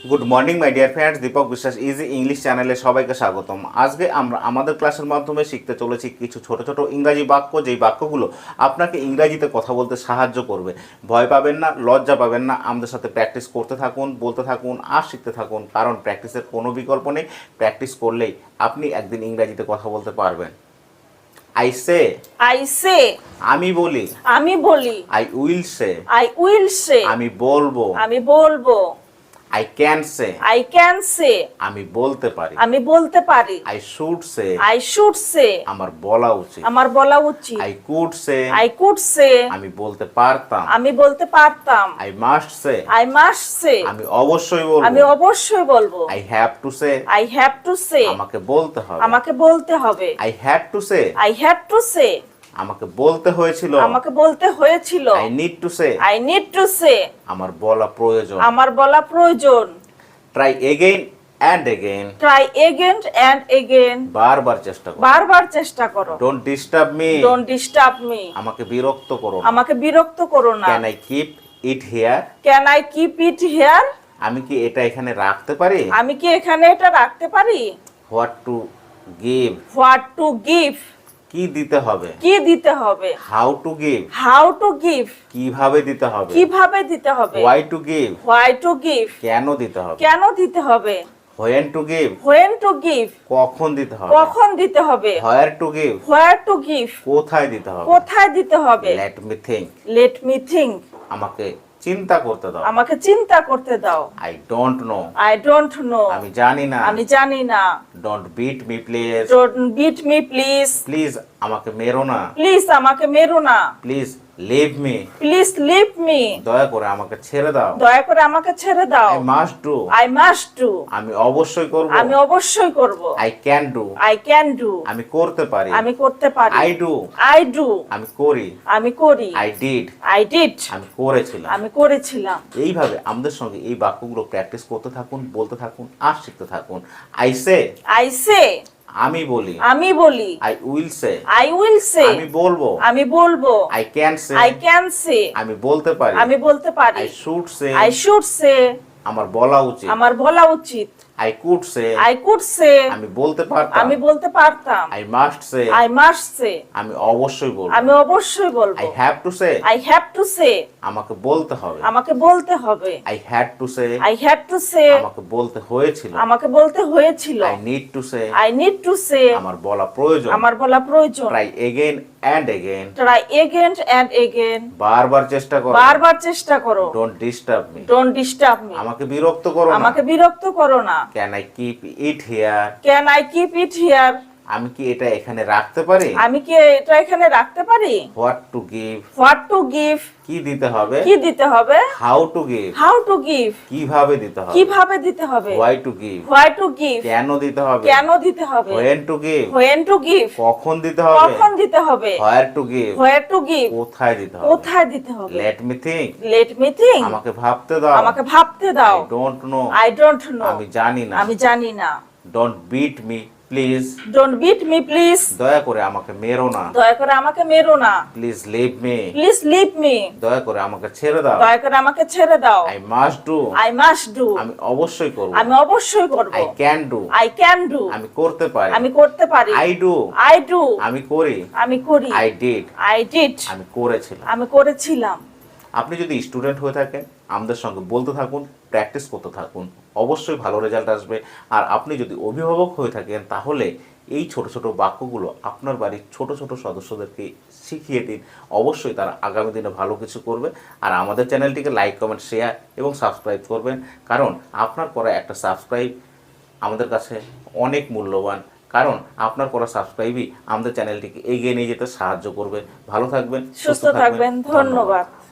Good morning my dear friends, Deepak Biswas easy English চ্যানেলে সবাইকে স্বাগতম। আজকে আমরা আমাদের ক্লাসের মাধ্যমে শিখতে চলেছি কিছু ছোট ছোট ইংরাজি বাক্য, যেই বাক্যগুলো আপনাকে ইংরাজিতে কথা বলতে সাহায্য করবে। ভয় পাবেন না, লজ্জা পাবেন না, আমাদের সাথে প্র্যাকটিস করতে থাকুন, বলতে থাকুন আর শিখতে থাকুন, কারণ প্র্যাকটিসের কোনো বিকল্প নেই। প্র্যাকটিস করলেই আপনি একদিন ইংরাজিতে কথা বলতে পারবেন। I say আমি বলি, I will say আমি বলবো, I can say আমি বলতে পারি, I should say আমার বলা উচিত, I could say আমি বলতে পারতাম, I must say আমি অবশ্যই বলবো, I have to say আমাকে বলতে হবে, I had to say আমাকে বলতে হয়েছিল, I need to say আমার বলা প্রয়োজন, try again and again বারবার চেষ্টা করো, don't disturb me আমাকে বিরক্ত করো না, can I keep it here আমি কি এটা এখানে রাখতে পারি, what to give কি দিতে হবে, how to give কিভাবে দিতে হবে, why to give কেন দিতে হবে, when to give কখন দিতে হবে, where to give কোথায় দিতে হবে, let me think আমাকে চিন্তা করতে দাও, I don't know আমি জানি না, don't beat me please please আমাকে মেরো না, প্লিজ leave me দয়া করে আমাকে ছেড়ে দাও, I must do আমি অবশ্যই করব, I can do আমি করতে পারি, I do আমি করি, I did আমি করেছিলাম। এইভাবে আমাদের সঙ্গে এই বাক্যগুলো প্র্যাকটিস করতে থাকুন, বলতে থাকুন আর শিখতে থাকুন। I say আমি বলি, I will say আমি বলবো, I can say আমি বলতে পারি, I should say আমার বলা উচিত, I could say আমি বলতে পারতাম, I must say আমি অবশ্যই বলবো, I have to say আমাকে বলতে হবে, I had to say আমাকে বলতে হয়েছিল, I need to say আমার বলা প্রয়োজন, try again and again বারবার চেষ্টা করো, don't disturb me আমাকে বিরক্ত করো না, can I keep it here আমি কি এটা এখানে রাখতে পারি, what to give কি দিতে হবে, how to give কিভাবে দিতে হবে, why to give কেন দিতে হবে, when to give কখন দিতে হবে, where to give কোথায় দিতে হবে, let me think আমাকে ভাবতে দাও, I don't know আমি জানি না, don't beat me please দয়া করে আমাকে মেরো না, please leave me দয়া করে আমাকে ছেড়ে দাও, I must do আমি অবশ্যই করব, I can do আমি করতে পারি, I do আমি করি, I did আমি করেছিলাম। আপনি যদি স্টুডেন্ট হয়ে থাকেন, আমাদের সঙ্গে বলতে থাকুন, প্র্যাকটিস করতে থাকুন, অবশ্যই ভালো রেজাল্ট আসবে। আর আপনি যদি অভিভাবক হয়ে থাকেন, তাহলে এই ছোট ছোট বাক্যগুলো আপনার বাড়ির ছোট ছোট সদস্যদেরকে শিখিয়ে দিন, অবশ্যই তারা আগামী দিনে ভালো কিছু করবে। আর আমাদের চ্যানেলটিকে লাইক, কমেন্ট, শেয়ার এবং সাবস্ক্রাইব করবেন, কারণ আপনার করা একটা সাবস্ক্রাইব আমাদের কাছে অনেক মূল্যবান, কারণ আপনার করা সাবস্ক্রাইবই আমাদের চ্যানেলটিকে এগিয়ে নিয়ে যেতে সাহায্য করবে। ভালো থাকবেন, সুস্থ থাকবেন, ধন্যবাদ।